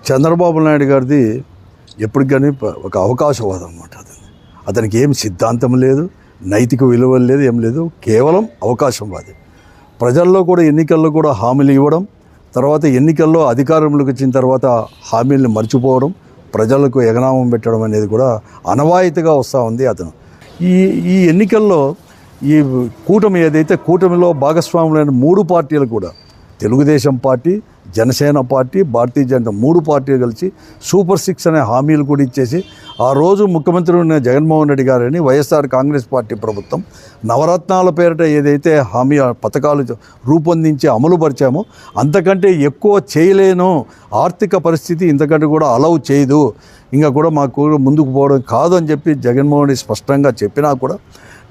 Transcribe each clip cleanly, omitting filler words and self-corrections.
చంద్రబాబు నాయుడు గారిది ఎప్పుడు కానీ ఒక అవకాశవాదం అన్నమాట. అతనికి ఏం సిద్ధాంతం లేదు, నైతిక విలువలు లేదు, ఏం లేదు, కేవలం అవకాశవాది. ప్రజల్లో కూడా ఎన్నికల్లో కూడా హామీలు ఇవ్వడం, తర్వాత ఎన్నికల్లో అధికారంలోకి వచ్చిన తర్వాత హామీలను మర్చిపోవడం, ప్రజలకు ఎగనామం పెట్టడం అనేది కూడా అనవాయితీగా వస్తూ ఉంది అతను. ఈ ఎన్నికల్లో ఈ కూటమి ఏదైతే కూటమిలో భాగస్వాములైన 3 పార్టీలు కూడా, తెలుగుదేశం పార్టీ, జనసేన పార్టీ, భారతీయ జనతా 3 పార్టీలు కలిసి సూపర్ 6 అనే హామీలు కూడా ఇచ్చేసి ఆ రోజు ముఖ్యమంత్రి ఉన్న జగన్మోహన్ రెడ్డి గారని వైఎస్ఆర్ కాంగ్రెస్ పార్టీ ప్రభుత్వం నవరత్నాల పేరిట ఏదైతే హామీ పథకాలు రూపొందించి అమలుపరిచామో అంతకంటే ఎక్కువ చేయలేను, ఆర్థిక పరిస్థితి ఇంతకంటే కూడా అలౌ చేయదు, ఇంకా కూడా మాకు ముందుకు పోవడం కాదు అని చెప్పి జగన్మోహన్ రెడ్డి స్పష్టంగా చెప్పినా కూడా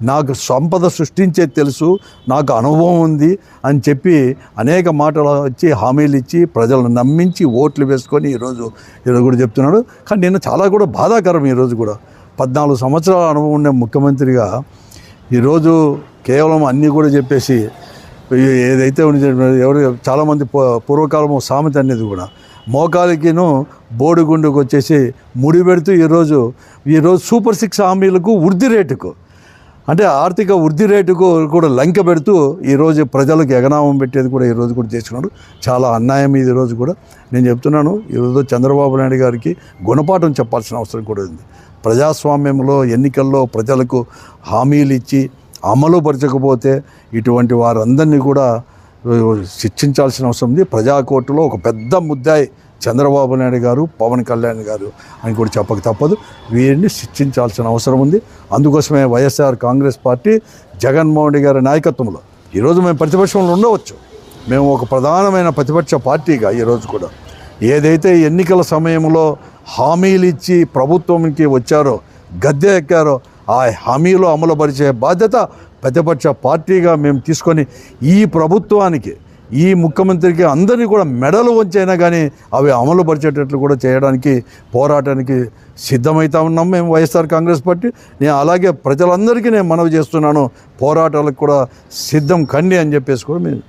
నాకు సంపద సృష్టించే తెలుసు, నాకు అనుభవం ఉంది అని చెప్పి అనేక మాటలు ఇచ్చి హామీలు ఇచ్చి ప్రజలను నమ్మించి ఓట్లు వేసుకొని ఈరోజు కూడా చెప్తున్నాడు. కానీ నేను చాలా కూడా బాధాకరం. ఈరోజు కూడా 14 సంవత్సరాల అనుభవం ఉండే ముఖ్యమంత్రిగా ఈరోజు కేవలం అన్నీ కూడా చెప్పేసి ఏదైతే ఎవరు చాలామంది పూర్వకాలం సామెత అనేది కూడా మోకాలికిను బోడిగుండుకు వచ్చేసి ముడి పెడుతూ ఈరోజు సూపర్ 6 హామీలకు వృద్ధి రేటుకు అంటే ఆర్థిక వృద్ధి రేటుకు కూడా లంక పెడుతూ ఈరోజు ప్రజలకు ఎగనామం పెట్టేది కూడా ఈరోజు కూడా చేసుకున్నాడు. చాలా అన్యాయం ఇది. ఈరోజు కూడా నేను చెప్తున్నాను, ఈరోజు చంద్రబాబు నాయుడు గారికి గుణపాఠం చెప్పాల్సిన అవసరం కూడా ఉంది. ప్రజాస్వామ్యంలో ఎన్నికల్లో ప్రజలకు హామీలు ఇచ్చి అమలు పరచకపోతే ఇటువంటి వారందరినీ కూడా శిక్షించాల్సిన అవసరం ఉంది. ప్రజాకోర్టులో ఒక పెద్ద ముద్దాయి చంద్రబాబు నాయుడు గారు, పవన్ కళ్యాణ్ గారు అని కూడా చెప్పక తప్పదు. వీరిని శిక్షించాల్సిన అవసరం ఉంది. అందుకోసమే వైఎస్ఆర్ కాంగ్రెస్ పార్టీ జగన్మోహన్ రెడ్డి గారి నాయకత్వంలో ఈరోజు మేము ప్రతిపక్షంలో ఉండవచ్చు, మేము ఒక ప్రధానమైన ప్రతిపక్ష పార్టీగా ఈరోజు కూడా ఏదైతే ఎన్నికల సమయంలో హామీలు ఇచ్చి ప్రభుత్వంకి వచ్చారో, గద్దె ఎక్కారో, ఆ హామీలో అమలుపరిచే బాధ్యత ప్రతిపక్ష పార్టీగా మేము తీసుకొని ఈ ప్రభుత్వానికి, ఈ ముఖ్యమంత్రికి అందరినీ కూడా మెడలు వంచైనా కానీ అవి అమలు పరిచేటట్లు కూడా చేయడానికి పోరాటానికి సిద్ధమవుతా ఉన్నాం మేము వైఎస్ఆర్ కాంగ్రెస్ పార్టీ. నేను అలాగే ప్రజలందరికీ నేను మనవి చేస్తున్నాను, పోరాటాలకు కూడా సిద్ధం కండి అని చెప్పేసి కూడా మేము